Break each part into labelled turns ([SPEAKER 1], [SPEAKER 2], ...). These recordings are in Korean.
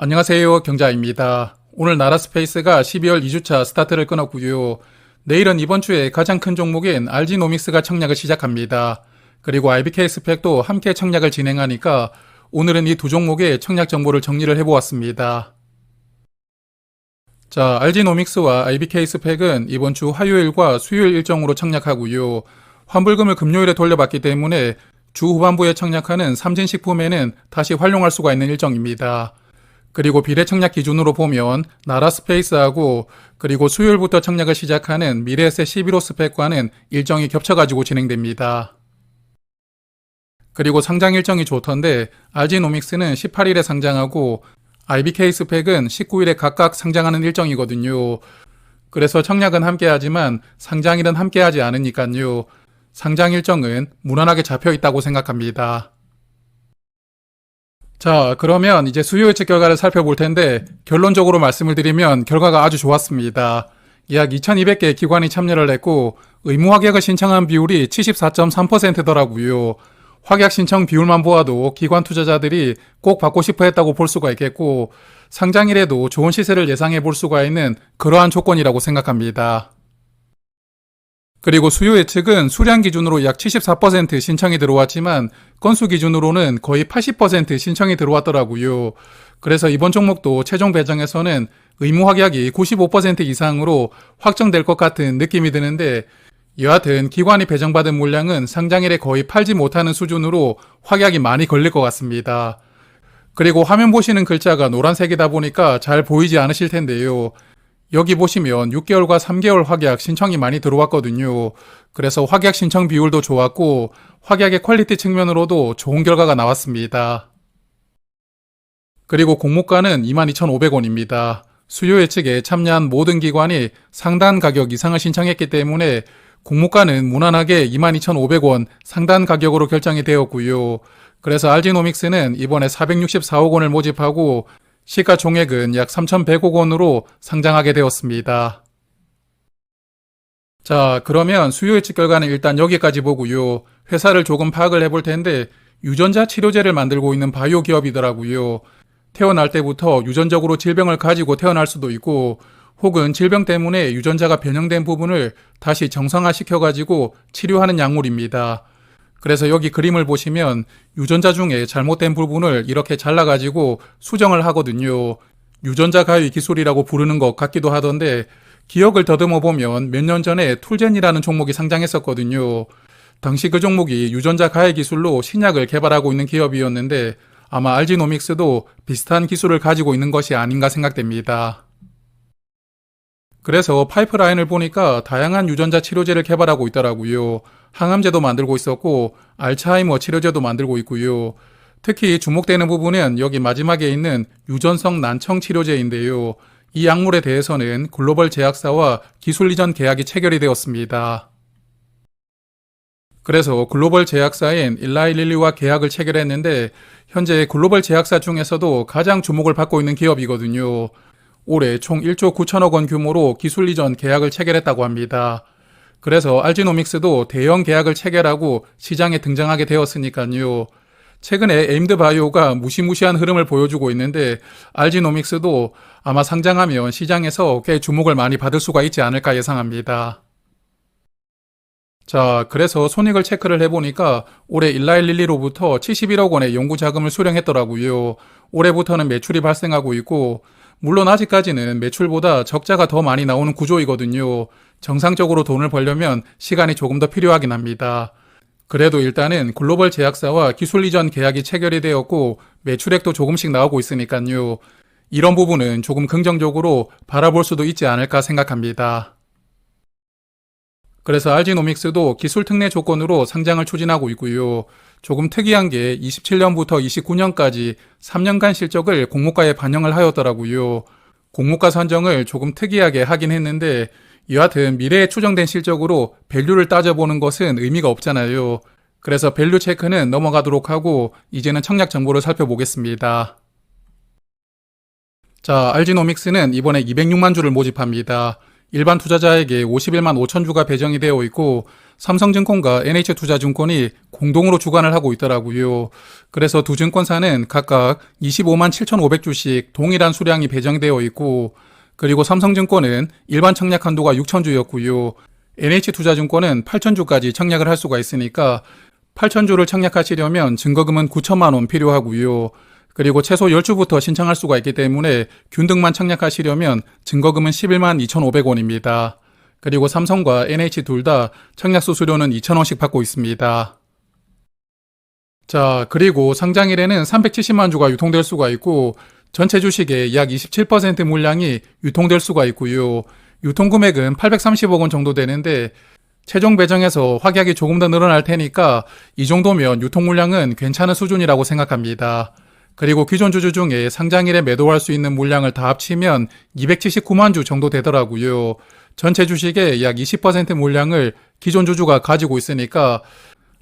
[SPEAKER 1] 안녕하세요. 경자입니다. 오늘 나라스페이스가 12월 2주차 스타트를 끊었고요. 내일은 이번 주에 가장 큰 종목인 RG노믹스가 청약을 시작합니다. 그리고 IBK스펙도 함께 청약을 진행하니까 오늘은 이 두 종목의 청약 정보를 정리를 해보았습니다. 자, RG노믹스와 IBK스펙은 이번 주 화요일과 수요일 일정으로 청약하고요. 환불금을 금요일에 돌려받기 때문에 주 후반부에 청약하는 삼진식품에는 다시 활용할 수가 있는 일정입니다. 그리고 비례 청약 기준으로 보면 나라스페이스하고 그리고 수요일부터 청약을 시작하는 미래에셋 11호 스펙과는 일정이 겹쳐가지고 진행됩니다. 그리고 상장 일정이 좋던데 RG노믹스는 18일에 상장하고 IBK스펙은 19일에 각각 상장하는 일정이거든요. 그래서 청약은 함께하지만 상장일은 함께하지 않으니까요. 상장 일정은 무난하게 잡혀 있다고 생각합니다. 자, 그러면 이제 수요 예측 결과를 살펴볼 텐데 결론적으로 말씀을 드리면 결과가 아주 좋았습니다. 약 2200개 기관이 참여를 했고 의무 확약을 신청한 비율이 74.3%더라고요. 확약 신청 비율만 보아도 기관 투자자들이 꼭 받고 싶어 했다고 볼 수가 있겠고 상장일에도 좋은 시세를 예상해 볼 수가 있는 그러한 조건이라고 생각합니다. 그리고 수요 예측은 수량 기준으로 약 74% 신청이 들어왔지만 건수 기준으로는 거의 80% 신청이 들어왔더라고요. 그래서 이번 종목도 최종 배정에서는 의무 확약이 95% 이상으로 확정될 것 같은 느낌이 드는데 여하튼 기관이 배정받은 물량은 상장일에 거의 팔지 못하는 수준으로 확약이 많이 걸릴 것 같습니다. 그리고 화면 보시는 글자가 노란색이다 보니까 잘 보이지 않으실 텐데요. 여기 보시면 6개월과 3개월 확약 신청이 많이 들어왔거든요. 그래서 확약 신청 비율도 좋았고 확약의 퀄리티 측면으로도 좋은 결과가 나왔습니다. 그리고 공모가는 22,500원입니다. 수요 예측에 참여한 모든 기관이 상단 가격 이상을 신청했기 때문에 공모가는 무난하게 22,500원 상단 가격으로 결정이 되었고요. 그래서 RG노믹스는 이번에 464억 원을 모집하고 시가총액은 약 3,100억 원으로 상장하게 되었습니다. 자, 그러면 수요 예측 결과는 일단 여기까지 보고요. 회사를 조금 파악을 해볼 텐데 유전자 치료제를 만들고 있는 바이오 기업이더라고요. 태어날 때부터 유전적으로 질병을 가지고 태어날 수도 있고 혹은 질병 때문에 유전자가 변형된 부분을 다시 정상화시켜가지고 치료하는 약물입니다. 그래서 여기 그림을 보시면 유전자 중에 잘못된 부분을 이렇게 잘라가지고 수정을 하거든요. 유전자 가위 기술이라고 부르는 것 같기도 하던데 기억을 더듬어 보면 몇 년 전에 툴젠이라는 종목이 상장했었거든요. 당시 그 종목이 유전자 가위 기술로 신약을 개발하고 있는 기업이었는데 아마 RG노믹스도 비슷한 기술을 가지고 있는 것이 아닌가 생각됩니다. 그래서 파이프라인을 보니까 다양한 유전자 치료제를 개발하고 있더라고요. 항암제도 만들고 있었고 알츠하이머 치료제도 만들고 있고요. 특히 주목되는 부분은 여기 마지막에 있는 유전성 난청 치료제인데요. 이 약물에 대해서는 글로벌 제약사와 기술 이전 계약이 체결이 되었습니다. 그래서 글로벌 제약사인 일라이릴리와 계약을 체결했는데 현재 글로벌 제약사 중에서도 가장 주목을 받고 있는 기업이거든요. 올해 총 1조 9천억 원 규모로 기술 이전 계약을 체결했다고 합니다. 그래서 RG노믹스도 대형 계약을 체결하고 시장에 등장하게 되었으니까요. 최근에 에임드바이오가 무시무시한 흐름을 보여주고 있는데 RG노믹스도 아마 상장하면 시장에서 꽤 주목을 많이 받을 수가 있지 않을까 예상합니다. 자, 그래서 손익을 체크를 해보니까 올해 일라일릴리로부터 71억 원의 연구 자금을 수령했더라고요. 올해부터는 매출이 발생하고 있고 물론 아직까지는 매출보다 적자가 더 많이 나오는 구조이거든요. 정상적으로 돈을 벌려면 시간이 조금 더 필요하긴 합니다. 그래도 일단은 글로벌 제약사와 기술 이전 계약이 체결이 되었고 매출액도 조금씩 나오고 있으니까요. 이런 부분은 조금 긍정적으로 바라볼 수도 있지 않을까 생각합니다. 그래서 RG노믹스도 기술 특례 조건으로 상장을 추진하고 있고요. 조금 특이한 게 27년부터 29년까지 3년간 실적을 공모가에 반영을 하였더라고요. 공모가 선정을 조금 특이하게 하긴 했는데 여하튼 미래에 추정된 실적으로 밸류를 따져보는 것은 의미가 없잖아요. 그래서 밸류 체크는 넘어가도록 하고 이제는 청약 정보를 살펴보겠습니다. 자, RG노믹스는 이번에 206만 주를 모집합니다. 일반 투자자에게 51만 5천 주가 배정이 되어 있고 삼성증권과 NH투자증권이 공동으로 주관을 하고 있더라고요. 그래서 두 증권사는 각각 25만 7,500주씩 동일한 수량이 배정되어 있고 그리고 삼성증권은 일반 청약 한도가 6,000주였고요. NH투자증권은 8,000주까지 청약을 할 수가 있으니까 8,000주를 청약하시려면 증거금은 9천만 원 필요하고요. 그리고 최소 10주부터 신청할 수가 있기 때문에 균등만 청약하시려면 증거금은 11만 2,500원입니다. 그리고 삼성과 NH 둘 다 청약 수수료는 2,000원씩 받고 있습니다. 자, 그리고 상장일에는 370만 주가 유통될 수가 있고 전체 주식의 약 27% 물량이 유통될 수가 있고요. 유통금액은 830억 원 정도 되는데 최종 배정에서 확약이 조금 더 늘어날 테니까 이 정도면 유통 물량은 괜찮은 수준이라고 생각합니다. 그리고 기존 주주 중에 상장일에 매도할 수 있는 물량을 다 합치면 279만 주 정도 되더라고요. 전체 주식의 약 20% 물량을 기존 주주가 가지고 있으니까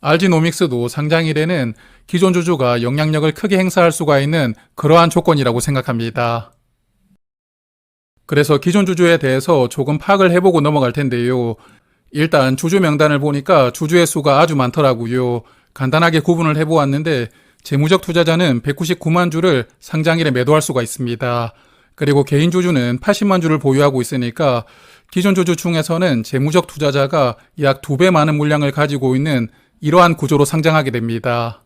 [SPEAKER 1] RG노믹스도 상장일에는 기존 주주가 영향력을 크게 행사할 수가 있는 그러한 조건이라고 생각합니다. 그래서 기존 주주에 대해서 조금 파악을 해보고 넘어갈 텐데요. 일단 주주 명단을 보니까 주주의 수가 아주 많더라고요. 간단하게 구분을 해보았는데 재무적 투자자는 199만 주를 상장일에 매도할 수가 있습니다. 그리고 개인 주주는 80만 주를 보유하고 있으니까 기존 주주 중에서는 재무적 투자자가 약 2배 많은 물량을 가지고 있는 이러한 구조로 상장하게 됩니다.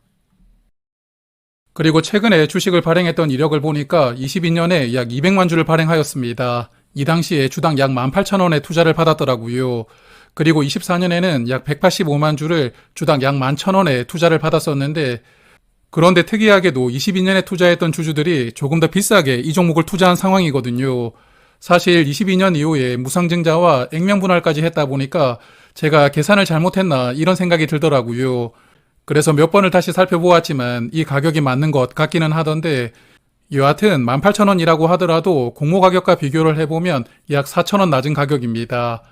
[SPEAKER 1] 그리고 최근에 주식을 발행했던 이력을 보니까 22년에 약 200만 주를 발행하였습니다. 이 당시에 주당 약 18,000원에 투자를 받았더라고요. 그리고 24년에는 약 185만 주를 주당 약 11,000원에 투자를 받았었는데 그런데 특이하게도 22년에 투자했던 주주들이 조금 더 비싸게 이 종목을 투자한 상황이거든요. 사실 22년 이후에 무상증자와 액면분할까지 했다 보니까 제가 계산을 잘못했나 이런 생각이 들더라고요. 그래서 몇 번을 다시 살펴보았지만 이 가격이 맞는 것 같기는 하던데 여하튼 18,000원이라고 하더라도 공모 가격과 비교를 해보면 약 4,000원 낮은 가격입니다.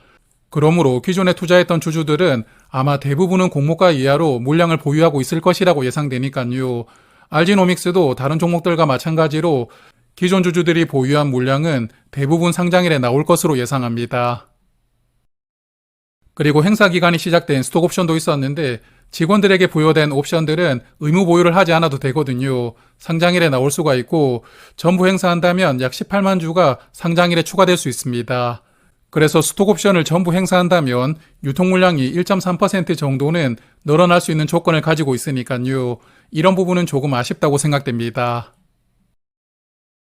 [SPEAKER 1] 그러므로 기존에 투자했던 주주들은 아마 대부분은 공모가 이하로 물량을 보유하고 있을 것이라고 예상되니까요. RG노믹스도 다른 종목들과 마찬가지로 기존 주주들이 보유한 물량은 대부분 상장일에 나올 것으로 예상합니다. 그리고 행사 기간이 시작된 스톡 옵션도 있었는데 직원들에게 부여된 옵션들은 의무 보유를 하지 않아도 되거든요. 상장일에 나올 수가 있고 전부 행사한다면 약 18만 주가 상장일에 추가될 수 있습니다. 그래서 스톡 옵션을 전부 행사한다면 유통 물량이 1.3% 정도는 늘어날 수 있는 조건을 가지고 있으니까요. 이런 부분은 조금 아쉽다고 생각됩니다.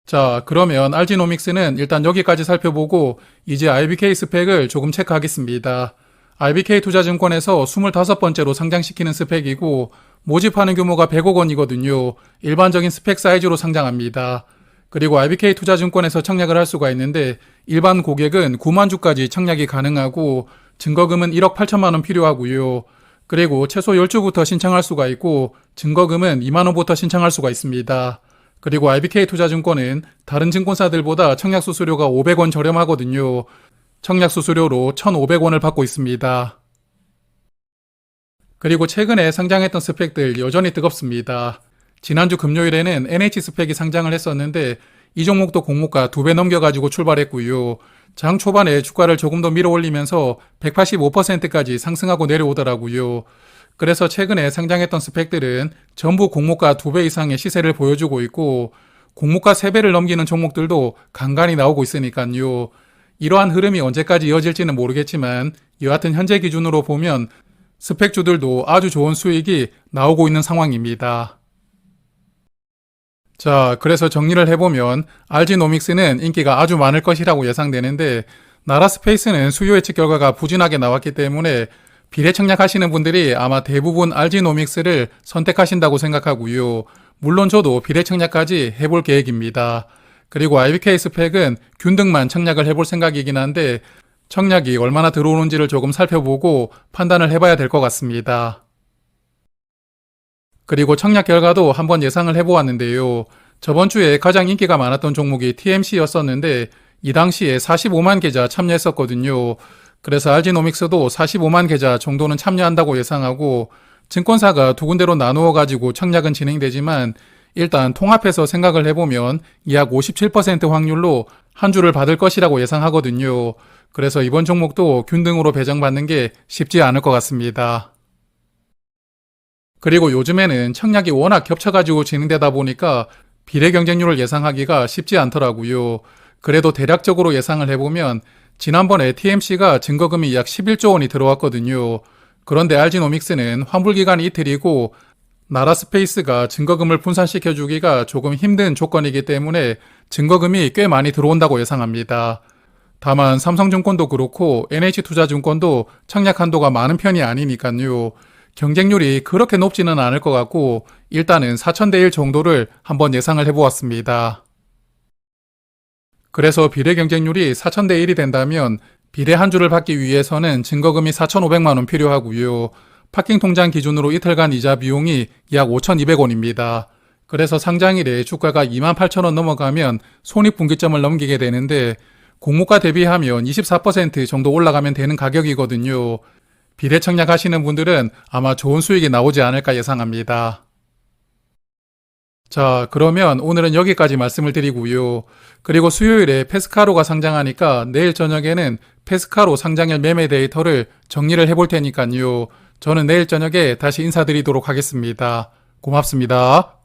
[SPEAKER 1] 자, 그러면 RG노믹스는 일단 여기까지 살펴보고 이제 IBK 스펙을 조금 체크하겠습니다. IBK 투자증권에서 25번째로 상장시키는 스펙이고 모집하는 규모가 100억 원이거든요. 일반적인 스펙 사이즈로 상장합니다. 그리고 IBK 투자증권에서 청약을 할 수가 있는데 일반 고객은 9만 주까지 청약이 가능하고 증거금은 1억 8천만 원 필요하고요. 그리고 최소 10주부터 신청할 수가 있고 증거금은 2만 원부터 신청할 수가 있습니다. 그리고 IBK 투자증권은 다른 증권사들보다 청약 수수료가 500원 저렴하거든요. 청약 수수료로 1,500원을 받고 있습니다. 그리고 최근에 상장했던 스펙들 여전히 뜨겁습니다. 지난주 금요일에는 NH 스펙이 상장을 했었는데 이 종목도 공모가 2배 넘겨가지고 출발했고요. 장 초반에 주가를 조금 더 밀어 올리면서 185%까지 상승하고 내려오더라고요. 그래서 최근에 상장했던 스펙들은 전부 공모가 2배 이상의 시세를 보여주고 있고 공모가 3배를 넘기는 종목들도 간간히 나오고 있으니까요. 이러한 흐름이 언제까지 이어질지는 모르겠지만 여하튼 현재 기준으로 보면 스펙주들도 아주 좋은 수익이 나오고 있는 상황입니다. 자, 그래서 정리를 해보면 RG노믹스는 인기가 아주 많을 것이라고 예상되는데 나라스페이스는 수요 예측 결과가 부진하게 나왔기 때문에 비례 청약하시는 분들이 아마 대부분 RG노믹스를 선택하신다고 생각하고요. 물론 저도 비례 청약까지 해볼 계획입니다. 그리고 IBK 스펙은 균등만 청약을 해볼 생각이긴 한데 청약이 얼마나 들어오는지를 조금 살펴보고 판단을 해봐야 될 것 같습니다. 그리고 청약 결과도 한번 예상을 해보았는데요. 저번 주에 가장 인기가 많았던 종목이 TMC였었는데 이 당시에 45만 계좌 참여했었거든요. 그래서 RG노믹스도 45만 계좌 정도는 참여한다고 예상하고 증권사가 두 군데로 나누어 가지고 청약은 진행되지만 일단 통합해서 생각을 해보면 약 57% 확률로 한 주를 받을 것이라고 예상하거든요. 그래서 이번 종목도 균등으로 배정받는 게 쉽지 않을 것 같습니다. 그리고 요즘에는 청약이 워낙 겹쳐가지고 진행되다 보니까 비례 경쟁률을 예상하기가 쉽지 않더라고요. 그래도 대략적으로 예상을 해보면 지난번에 TMC가 증거금이 약 11조 원이 들어왔거든요. 그런데 알지노믹스는 환불기간이 이틀이고 나라스페이스가 증거금을 분산시켜주기가 조금 힘든 조건이기 때문에 증거금이 꽤 많이 들어온다고 예상합니다. 다만 삼성증권도 그렇고 NH투자증권도 청약 한도가 많은 편이 아니니까요. 경쟁률이 그렇게 높지는 않을 것 같고 일단은 4,000대 1 정도를 한번 예상을 해보았습니다. 그래서 비례 경쟁률이 4,000대 1이 된다면 비례 한 주를 받기 위해서는 증거금이 4,500만 원 필요하고요. 파킹 통장 기준으로 이틀간 이자 비용이 약 5,200원입니다. 그래서 상장일에 주가가 28,000원 넘어가면 손익분기점을 넘기게 되는데 공모가 대비하면 24% 정도 올라가면 되는 가격이거든요. 비례 청약하시는 분들은 아마 좋은 수익이 나오지 않을까 예상합니다. 자, 그러면 오늘은 여기까지 말씀을 드리고요. 그리고 수요일에 페스카로가 상장하니까 내일 저녁에는 페스카로 상장일 매매 데이터를 정리를 해볼 테니까요. 저는 내일 저녁에 다시 인사드리도록 하겠습니다. 고맙습니다.